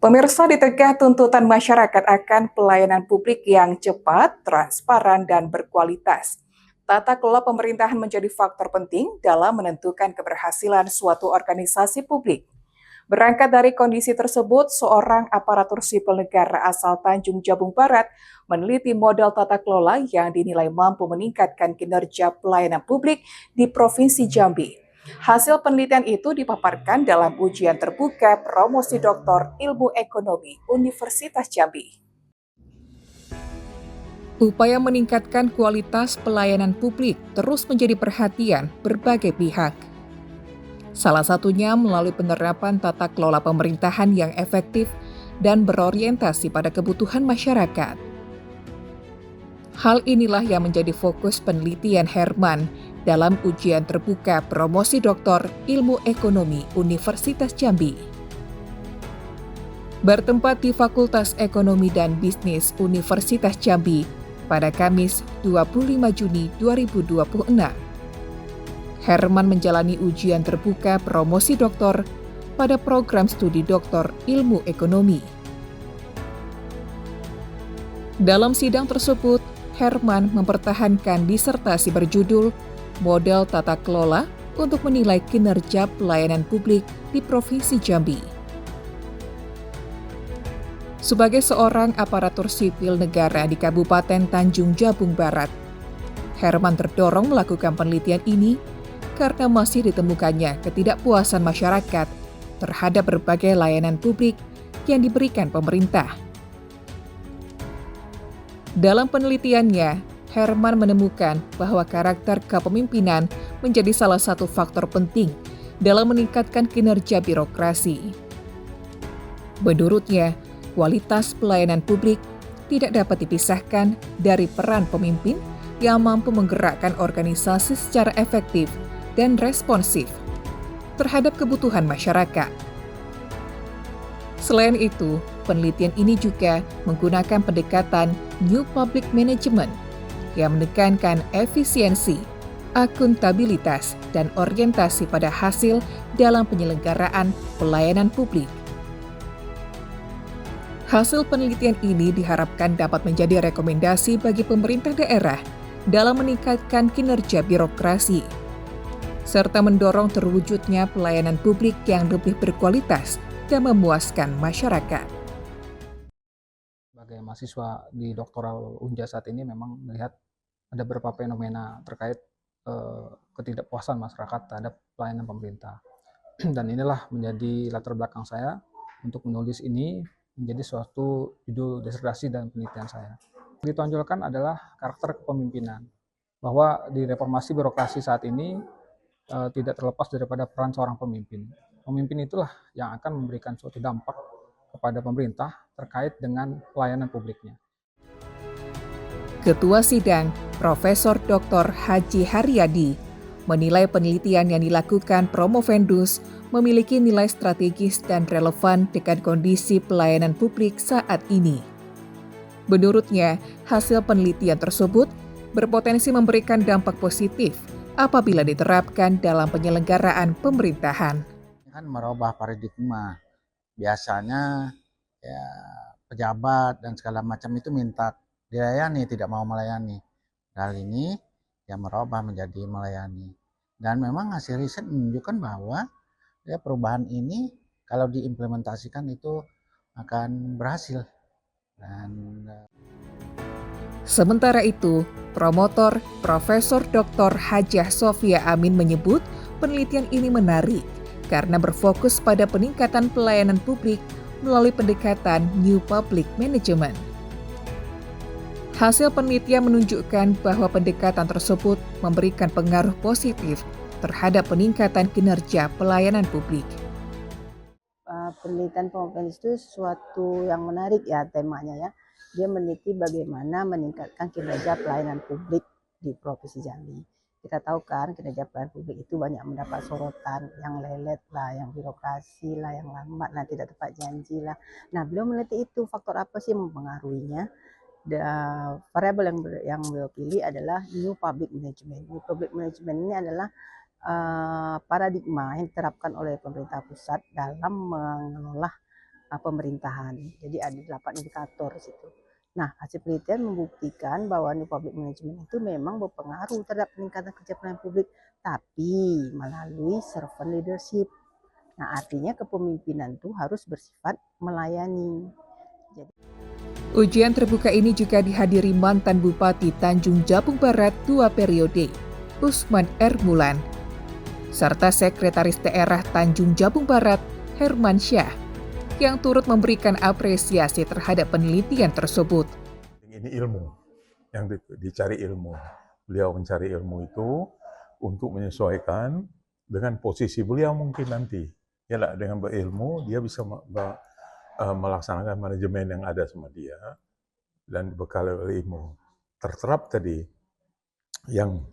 Pemirsa, di tengah tuntutan masyarakat akan pelayanan publik yang cepat, transparan, dan berkualitas, tata kelola pemerintahan menjadi faktor penting dalam menentukan keberhasilan suatu organisasi publik. Berangkat dari kondisi tersebut, seorang aparatur sipil negara asal Tanjung Jabung Barat meneliti model tata kelola yang dinilai mampu meningkatkan kinerja pelayanan publik di Provinsi Jambi. Hasil penelitian itu dipaparkan dalam ujian terbuka promosi doktor ilmu ekonomi Universitas Jambi. Upaya meningkatkan kualitas pelayanan publik terus menjadi perhatian berbagai pihak. Salah satunya melalui penerapan tata kelola pemerintahan yang efektif dan berorientasi pada kebutuhan masyarakat. Hal inilah yang menjadi fokus penelitian Herman dalam ujian terbuka promosi doktor ilmu ekonomi Universitas Jambi. Bertempat di Fakultas Ekonomi dan Bisnis Universitas Jambi pada Kamis 25 Juni 2026. Herman menjalani ujian terbuka promosi doktor pada program studi doktor ilmu ekonomi. Dalam sidang tersebut, Herman mempertahankan disertasi berjudul Model Tata Kelola untuk menilai kinerja pelayanan publik di Provinsi Jambi. Sebagai seorang aparatur sipil negara di Kabupaten Tanjung Jabung Barat, Herman terdorong melakukan penelitian ini karena masih ditemukannya ketidakpuasan masyarakat terhadap berbagai layanan publik yang diberikan pemerintah. Dalam penelitiannya, Herman menemukan bahwa karakter kepemimpinan menjadi salah satu faktor penting dalam meningkatkan kinerja birokrasi. Menurutnya, kualitas pelayanan publik tidak dapat dipisahkan dari peran pemimpin yang mampu menggerakkan organisasi secara efektif dan responsif terhadap kebutuhan masyarakat. Selain itu, penelitian ini juga menggunakan pendekatan New Public Management yang menekankan efisiensi, akuntabilitas, dan orientasi pada hasil dalam penyelenggaraan pelayanan publik. Hasil penelitian ini diharapkan dapat menjadi rekomendasi bagi pemerintah daerah dalam meningkatkan kinerja birokrasi, serta mendorong terwujudnya pelayanan publik yang lebih berkualitas dan memuaskan masyarakat. Sebagai mahasiswa di doktoral Unja saat ini memang melihat ada beberapa fenomena terkait ketidakpuasan masyarakat terhadap pelayanan pemerintah. Dan inilah menjadi latar belakang saya untuk menulis ini menjadi suatu judul disertasi dan penelitian saya. Ditonjolkan adalah karakter kepemimpinan, bahwa di reformasi birokrasi saat ini tidak terlepas daripada peran seorang pemimpin. Pemimpin itulah yang akan memberikan suatu dampak kepada pemerintah terkait dengan pelayanan publiknya. Ketua Sidang, Profesor Dr. Haji Haryadi, menilai penelitian yang dilakukan Promovendus memiliki nilai strategis dan relevan dengan kondisi pelayanan publik saat ini. Menurutnya, hasil penelitian tersebut berpotensi memberikan dampak positif apabila diterapkan dalam penyelenggaraan pemerintahan. Kan merubah paradigma. Biasanya ya pejabat dan segala macam itu minta dilayani, tidak mau melayani. Kali ini ya merubah menjadi melayani. Dan memang hasil riset menunjukkan bahwa ya perubahan ini kalau diimplementasikan itu akan berhasil. Sementara itu, promotor Profesor Dr. Hajah Sofia Amin menyebut penelitian ini menarik karena berfokus pada peningkatan pelayanan publik melalui pendekatan New Public Management. Hasil penelitian menunjukkan bahwa pendekatan tersebut memberikan pengaruh positif terhadap peningkatan kinerja pelayanan publik. Penelitian Promovendus itu sesuatu yang menarik ya temanya ya. Dia meneliti bagaimana meningkatkan kinerja pelayanan publik di Provinsi Jambi. Kita tahu kan kinerja pelayanan publik itu banyak mendapat sorotan, yang lelet lah, yang birokrasi lah, yang lambat lah, tidak tepat janji lah. Nah, beliau meneliti itu faktor apa sih yang mempengaruhinya. Variabel yang beliau pilih adalah New Public Management. New Public Management ini adalah paradigma yang diterapkan oleh pemerintah pusat dalam mengelola pemerintahan. Jadi ada 8 indikator di situ. Nah, hasil penelitian membuktikan bahwa New Public Management itu memang berpengaruh terhadap peningkatan kerja pelayanan publik, tapi melalui servant leadership. Nah, artinya kepemimpinan itu harus bersifat melayani. Ujian terbuka ini juga dihadiri mantan Bupati Tanjung Jabung Barat 2 periode, Usman Ermulan, serta Sekretaris Daerah Tanjung Jabung Barat, Herman Syah, yang turut memberikan apresiasi terhadap penelitian tersebut. Ini ilmu, yang dicari ilmu. Beliau mencari ilmu itu untuk menyesuaikan dengan posisi beliau mungkin nanti. Ya lah, dengan berilmu dia bisa melaksanakan manajemen yang ada sama dia dan dibekali oleh ilmu. Terterap tadi yang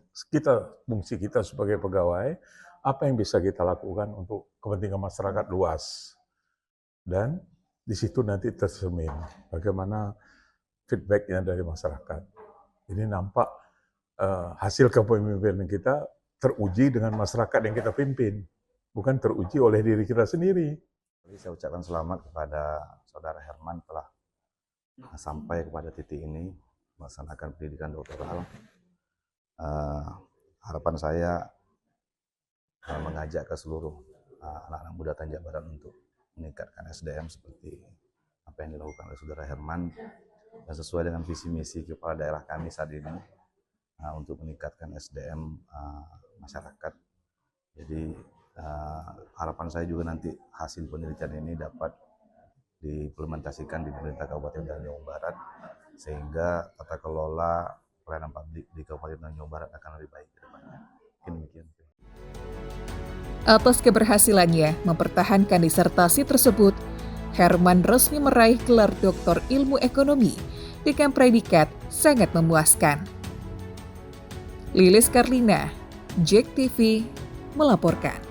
fungsi kita sebagai pegawai, apa yang bisa kita lakukan untuk kepentingan masyarakat luas. Dan di situ nanti tercermin bagaimana feedbacknya dari masyarakat. Ini nampak hasil kepemimpinan kita teruji dengan masyarakat yang kita pimpin, bukan teruji oleh diri kita sendiri. Jadi saya ucapkan selamat kepada Saudara Herman telah sampai kepada titik ini melaksanakan pendidikan doktoral. Harapan saya mengajak ke seluruh anak-anak muda Tanjung Barat untuk meningkatkan SDM seperti apa yang dilakukan oleh Saudara Herman dan sesuai dengan visi misi kepala daerah kami saat ini untuk meningkatkan SDM masyarakat. Jadi harapan saya juga nanti hasil penelitian ini dapat diimplementasikan di pemerintah Kabupaten Tanjung Barat sehingga tata kelola pelayanan publik di Kabupaten Tanjung Barat akan lebih baik ke depannya. Demikian. Atas keberhasilannya mempertahankan disertasi tersebut, Herman resmi meraih gelar Doktor Ilmu Ekonomi dengan predikat sangat memuaskan. Lilis Karlina, JEK TV melaporkan.